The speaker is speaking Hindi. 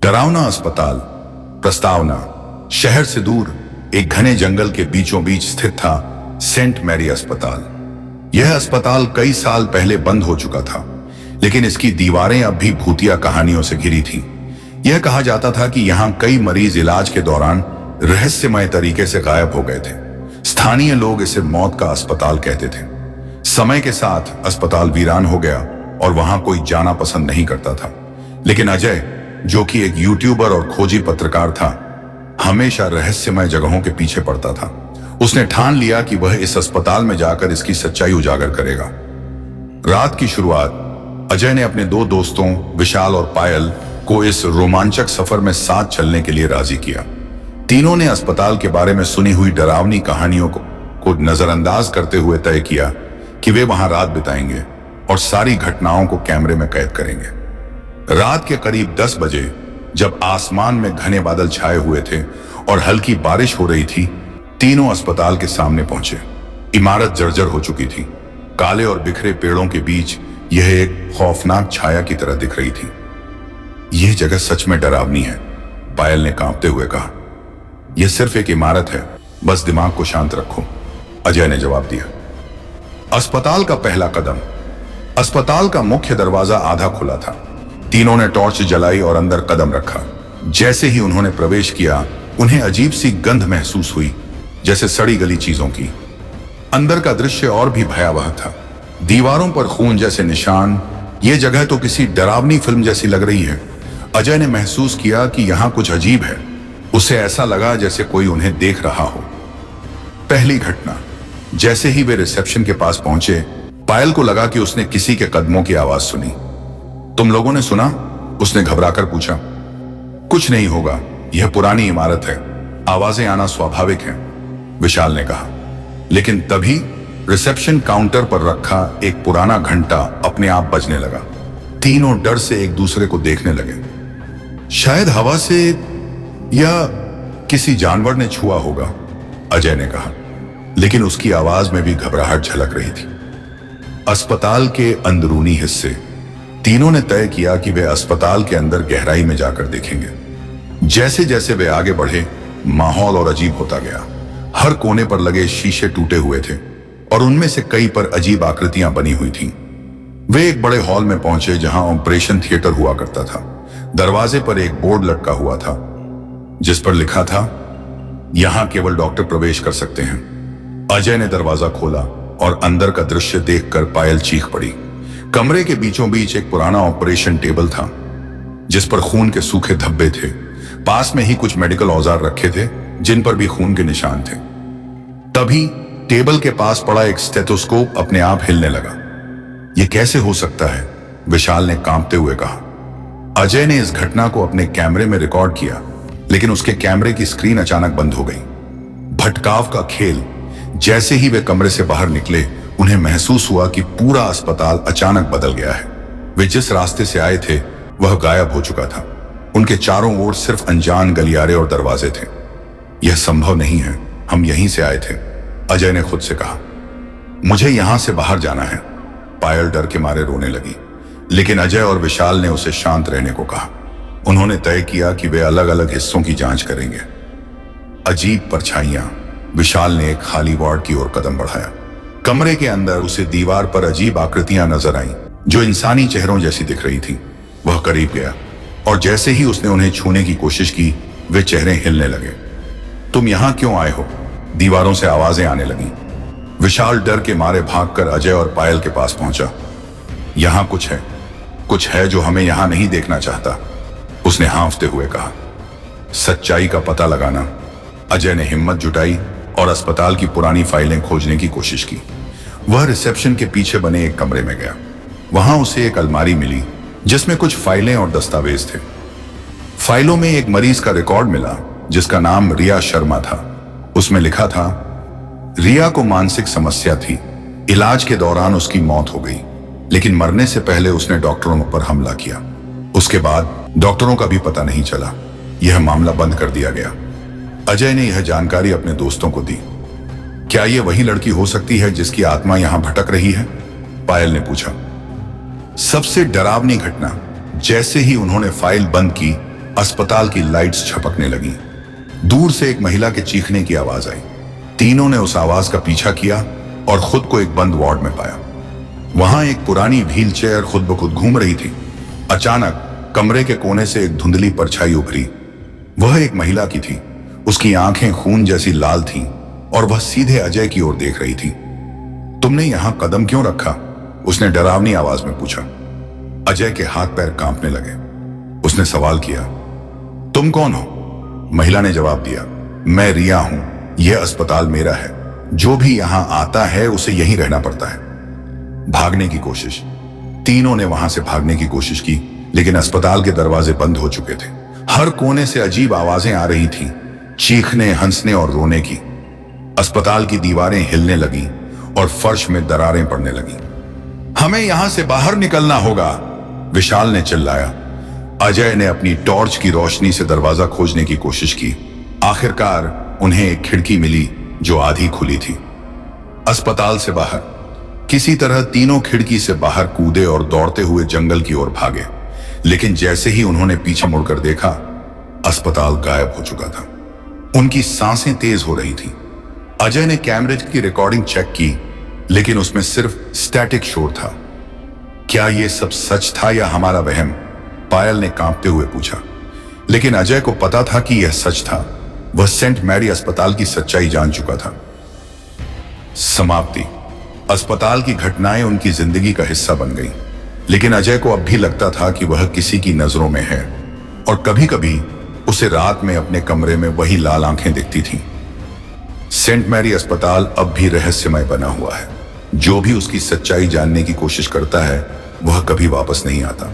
डरावना अस्पताल। प्रस्तावना। शहर से दूर एक घने जंगल के बीचों बीच स्थित था सेंट मैरी अस्पताल। यह अस्पताल कई साल पहले बंद हो चुका था, लेकिन इसकी दीवारें अब भी भूतिया कहानियों से घिरी थीं। यह कहा जाता था कि यहाँ कई मरीज इलाज के दौरान रहस्यमय तरीके से गायब हो गए थे। स्थानीय लोग इसे मौत का अस्पताल कहते थे। समय के साथ अस्पताल वीरान हो गया और वहां कोई जाना पसंद नहीं करता था, लेकिन अजय, जो कि एक यूट्यूबर और खोजी पत्रकार था, हमेशा रहस्यमय जगहों के पीछे पड़ता था। उसने ठान लिया कि वह इस अस्पताल में जाकर इसकी सच्चाई उजागर करेगा। रात की शुरुआत अजय ने अपने दो दोस्तों विशाल और पायल को इस रोमांचक सफर में साथ चलने के लिए राजी किया। तीनों ने अस्पताल के बारे में सुनी हुई डरावनी कहानियों को नजरअंदाज करते हुए तय किया कि वे वहां रात बिताएंगे और सारी घटनाओं को कैमरे में कैद करेंगे। रात के करीब 10 बजे जब आसमान में घने बादल छाए हुए थे और हल्की बारिश हो रही थी, तीनों अस्पताल के सामने पहुंचे। इमारत जर्जर हो चुकी थी। काले और बिखरे पेड़ों के बीच यह एक खौफनाक छाया की तरह दिख रही थी। यह जगह सच में डरावनी है, पायल ने कांपते हुए कहा। यह सिर्फ एक इमारत है, बस दिमाग को शांत रखो, अजय ने जवाब दिया। अस्पताल का पहला कदम। अस्पताल का मुख्य दरवाजा आधा खुला था। तीनों ने टॉर्च जलाई और अंदर कदम रखा। जैसे ही उन्होंने प्रवेश किया, उन्हें अजीब सी गंध महसूस हुई, जैसे सड़ी गली चीजों की। अंदर का दृश्य और भी भयावह था। दीवारों पर खून जैसे निशान। यह जगह तो किसी डरावनी फिल्म जैसी लग रही है। अजय ने महसूस किया कि यहां कुछ अजीब है। उसे ऐसा लगा जैसे कोई उन्हें देख रहा हो। पहली घटना। जैसे ही वे रिसेप्शन के पास पहुंचे, पायल को लगा कि उसने किसी के कदमों की आवाज सुनी। तुम लोगों ने सुना? उसने घबराकर पूछा। कुछ नहीं होगा, यह पुरानी इमारत है, आवाजें आना स्वाभाविक है, विशाल ने कहा। लेकिन तभी रिसेप्शन काउंटर पर रखा एक पुराना घंटा अपने आप बजने लगा। तीनों डर से एक दूसरे को देखने लगे। शायद हवा से या किसी जानवर ने छुआ होगा, अजय ने कहा, लेकिन उसकी आवाज में भी घबराहट झलक रही थी। अस्पताल के अंदरूनी हिस्से। तीनों ने तय किया कि वे अस्पताल के अंदर गहराई में जाकर देखेंगे। जैसे जैसे वे आगे बढ़े, माहौल और अजीब होता गया। हर कोने पर लगे शीशे टूटे हुए थे और उनमें से कई पर अजीब आकृतियां बनी हुई थीं। वे एक बड़े हॉल में पहुंचे जहां ऑपरेशन थिएटर हुआ करता था। दरवाजे पर एक बोर्ड लटका हुआ था जिस पर लिखा था, यहां केवल डॉक्टर प्रवेश कर सकते हैं। अजय ने दरवाजा खोला और अंदर का दृश्य देखकर पायल चीख पड़ी। कमरे के बीचों बीच एक पुराना ऑपरेशन टेबल था जिस पर खून के सूखे धब्बे थे। पास में ही कुछ मेडिकल औजार रखे थे जिन पर भी खून के निशान थे। तभी टेबल के पास पड़ा एक स्टेथोस्कोप अपने आप हिलने लगा। यह कैसे हो सकता है? विशाल ने कांपते हुए कहा। अजय ने इस घटना को अपने कैमरे में रिकॉर्ड किया, लेकिन उसके कैमरे की स्क्रीन अचानक बंद हो गई। भटकाव का खेल। जैसे ही वे कमरे से बाहर निकले, उन्हें महसूस हुआ कि पूरा अस्पताल अचानक बदल गया है। वे जिस रास्ते से आए थे वह गायब हो चुका था। उनके चारों ओर सिर्फ अनजान गलियारे और दरवाजे थे। यह संभव नहीं है, हम यहीं से आए थे, अजय ने खुद से कहा। मुझे यहां से बाहर जाना है, पायल डर के मारे रोने लगी, लेकिन अजय और विशाल ने उसे शांत रहने को कहा। उन्होंने तय किया कि वे अलग अलग हिस्सों की जांच करेंगे। अजीब परछाइयां। विशाल ने एक खाली वार्ड की ओर कदम बढ़ाया। कमरे के अंदर उसे दीवार पर अजीब आकृतियां नजर आईं, जो इंसानी चेहरों जैसी दिख रही थीं। वह करीब गया और जैसे ही उसने उन्हें छूने की कोशिश की, वे चेहरे हिलने लगे। तुम यहां क्यों आए हो? दीवारों से आवाजें आने लगीं। विशाल डर के मारे भागकर अजय और पायल के पास पहुंचा। यहां कुछ है जो हमें यहां नहीं देखना चाहता, उसने हांफते हुए कहा। सच्चाई का पता लगाना। अजय ने हिम्मत जुटाई और अस्पताल की पुरानी फाइलें खोजने की कोशिश की। वह रिसेप्शन के पीछे बने एक कमरे में गया। वहां उसे एक अलमारी मिली जिसमें कुछ फाइलें और दस्तावेज थे। फाइलों में एक मरीज का रिकॉर्ड मिला जिसका नाम रिया शर्मा था। उसमें लिखा था, रिया को मानसिक समस्या थी। इलाज के दौरान उसकी मौत हो गई, लेकिन मरने से पहले उसने डॉक्टरों पर हमला किया। उसके बाद डॉक्टरों का भी पता नहीं चला। यह मामला बंद कर दिया गया। अजय ने यह जानकारी अपने दोस्तों को दी। क्या यह वही लड़की हो सकती है जिसकी आत्मा यहां भटक रही है? पायल ने पूछा। सबसे डरावनी घटना। जैसे ही उन्होंने फाइल बंद की, अस्पताल की लाइट्स छपकने लगी। दूर से एक महिला के चीखने की आवाज आई। तीनों ने उस आवाज का पीछा किया और खुद को एक बंद वार्ड में पाया। वहां एक पुरानी व्हील चेयर खुद ब खुद घूम रही थी। अचानक कमरे के कोने से एक धुंधली परछाई उभरी। वह एक महिला की थी। उसकी आंखें खून जैसी लाल थीं और वह सीधे अजय की ओर देख रही थी। तुमने यहां कदम क्यों रखा? उसने डरावनी आवाज में पूछा। अजय के हाथ पैर कांपने लगे। उसने सवाल किया, तुम कौन हो? महिला ने जवाब दिया, मैं रिया हूं। यह अस्पताल मेरा है। जो भी यहां आता है उसे यहीं रहना पड़ता है। भागने की कोशिश। तीनों ने वहां से भागने की कोशिश की, लेकिन अस्पताल के दरवाजे बंद हो चुके थे। हर कोने से अजीब आवाजें आ रही थीं, चीखने, हंसने और रोने की। अस्पताल की दीवारें हिलने लगी और फर्श में दरारें पड़ने लगी। हमें यहां से बाहर निकलना होगा, विशाल ने चिल्लाया। अजय ने अपनी टॉर्च की रोशनी से दरवाजा खोजने की कोशिश की। आखिरकार उन्हें एक खिड़की मिली जो आधी खुली थी। अस्पताल से बाहर किसी तरह तीनों खिड़की से बाहर कूदे और दौड़ते हुए जंगल की ओर भागे। लेकिन जैसे ही उन्होंने पीछे मुड़कर देखा, अस्पताल गायब हो चुका था। उनकी सांसें तेज हो रही थीं। अजय ने कैमरे की रिकॉर्डिंग चेक की, लेकिन उसमें सिर्फ स्टैटिक शोर था। क्या यह सब सच था या हमारा वहम? पायल ने कांपते हुए पूछा। लेकिन अजय को पता था कि यह सच था। वह सेंट मैरी अस्पताल की सच्चाई जान चुका था। समाप्ति। अस्पताल की घटनाएं उनकी जिंदगी का हिस्सा बन गई, लेकिन अजय को अब भी लगता था कि वह किसी की नजरों में है और कभी कभी उसे रात में अपने कमरे में वही लाल आंखें दिखती थीं। सेंट मैरी अस्पताल अब भी रहस्यमय बना हुआ है। जो भी उसकी सच्चाई जानने की कोशिश करता है, वह कभी वापस नहीं आता।